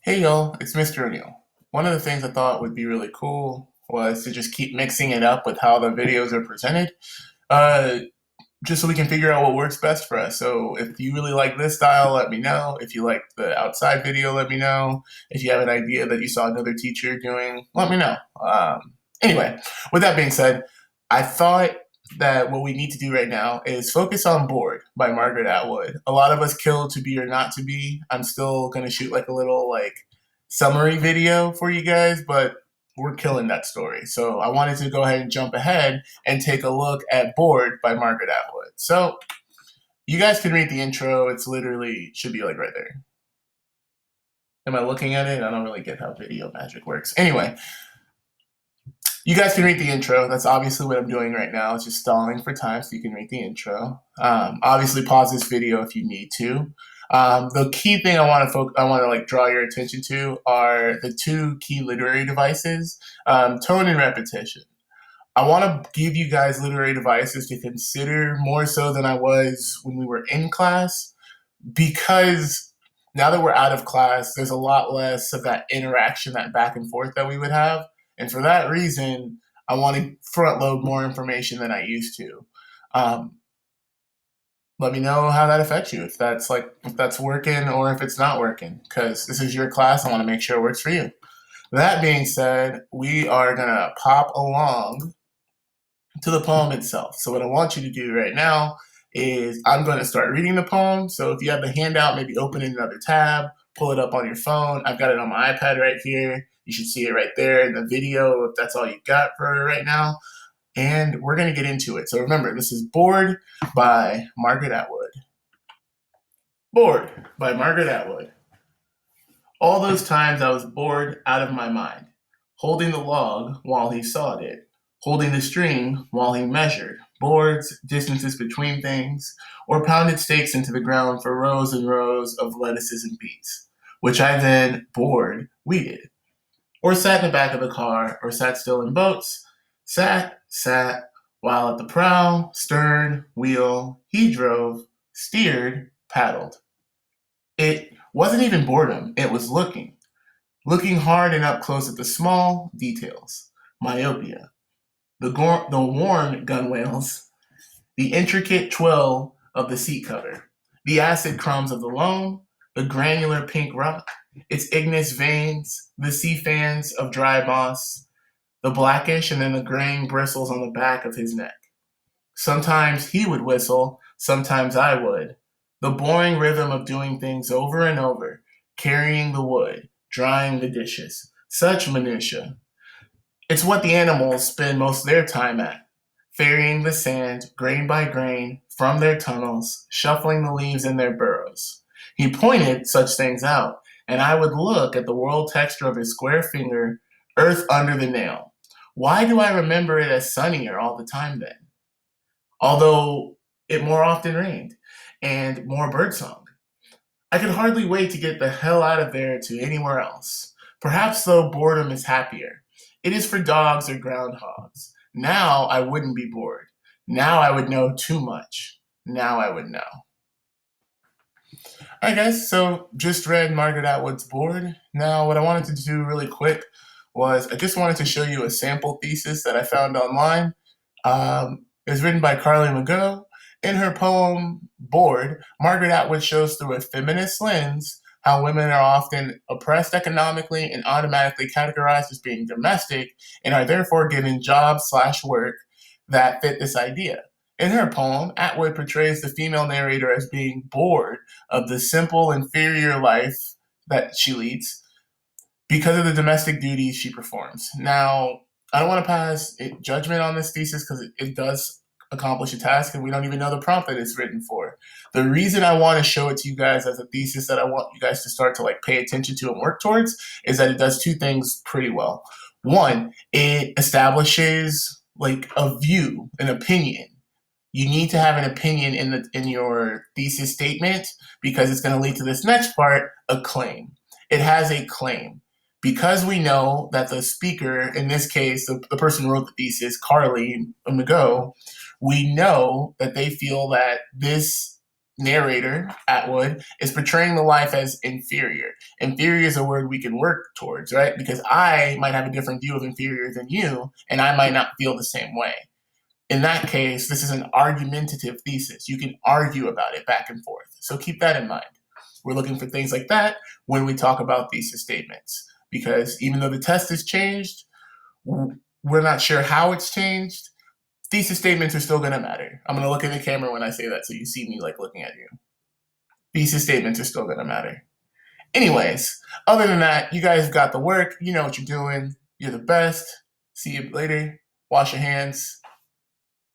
Hey y'all, it's Mr. O'Neill. One of the things I thought would be really cool was to just keep mixing it up with how the videos are presented, uh, just so we can figure out what works best for us. So if you really like this style, let me know. If you like the outside video, let me know. If you have an idea that you saw another teacher doing, let me know. Anyway, with that being said, I thought that what we need to do right now is focus on Bored by Margaret Atwood. A lot of us kill to be or not to be. I'm still gonna shoot like a little summary video for you guys, but we're killing that story. So I wanted to go ahead and jump ahead and take a look at Bored by Margaret Atwood. So you guys can read the intro. It's literally should be like right there. Am I looking at it? I don't really get how video magic works. Anyway, you guys can read the intro. That's obviously what I'm doing right now. It's just stalling for time so you can read the intro. Obviously, pause this video if you need to. The key thing I want to like draw your attention to are the two key literary devices: tone and repetition. I want to give you guys literary devices to consider more so than I was when we were in class, because now that we're out of class, there's a lot less of that interaction, that back and forth that we would have. And for that reason, I want to front load more information than I used to. Um, Let me know how that affects you, if that's working or if it's not working, because this is your class. I want to make sure it works for you. That being said, we are gonna pop along to the poem itself. So what I want you to do right now is I'm going to start reading the poem. So if you have the handout, maybe open another tab, pull it up on your phone. I've got it on my iPad right here. You should see it right there in the video if that's all you got for right now. And we're going to get into it. So remember, this is Bored by Margaret Atwood. Bored by Margaret Atwood. All those times I was bored out of my mind, holding the log while he sawed it, holding the string while he measured boards, distances between things, or pounded stakes into the ground for rows and rows of lettuces and beets, which I then, bored, weeded, or sat in the back of the car, or sat still in boats, sat, while at the prow, stern, wheel, he drove, steered, paddled. It wasn't even boredom, it was looking hard and up close at the small details, myopia, the worn gunwales, the intricate twill of the seat cover, the acid crumbs of the loam, the granular pink rock, its igneous veins, the sea fans of dry moss, the blackish and then the graying bristles on the back of his neck. Sometimes he would whistle, sometimes I would. The boring rhythm of doing things over and over, carrying the wood, drying the dishes, such minutia. It's what the animals spend most of their time at, ferrying the sand, grain by grain, from their tunnels, shuffling the leaves in their burrows. He pointed such things out, and I would look at the world texture of his square finger, earth under the nail. Why do I remember it as sunnier all the time then? Although it more often rained, and more birdsong. I could hardly wait to get the hell out of there to anywhere else. Perhaps, though, boredom is happier. It is for dogs or groundhogs. Now I wouldn't be bored. Now I would know too much. Now I would know. Alright, guys, so just read Margaret Atwood's Bored. Now, what I wanted to do really quick was I just wanted to show you a sample thesis that I found online. It was written by Carly McGough. In her poem Bored, Margaret Atwood shows through a feminist lens how women are often oppressed economically and automatically categorized as being domestic and are therefore given jobs/work that fit this idea. In her poem, Atwood portrays the female narrator as being bored of the simple, inferior life that she leads because of the domestic duties she performs. Now, I don't want to pass judgment on this thesis because it does accomplish a task and we don't even know the prompt that it's written for. The reason I want to show it to you guys as a thesis that I want you guys to start to pay attention to and work towards is that it does two things pretty well. One, it establishes a view, an opinion. You need to have an opinion in your thesis statement because it's going to lead to this next part, a claim. It has a claim. Because we know that the speaker, in this case, the person who wrote the thesis, Carly McGough, we know that they feel that this narrator, Atwood, is portraying the life as inferior. Inferior is a word we can work towards, right? Because I might have a different view of inferior than you, and I might not feel the same way. In that case, this is an argumentative thesis. You can argue about it back and forth. So keep that in mind. We're looking for things like that when we talk about thesis statements, because even though the test has changed, we're not sure how it's changed. Thesis statements are still going to matter. I'm going to look in the camera when I say that so you see me like looking at you. Thesis statements are still going to matter. Anyways, other than that, you guys got the work. You know what you're doing. You're the best. See you later. Wash your hands.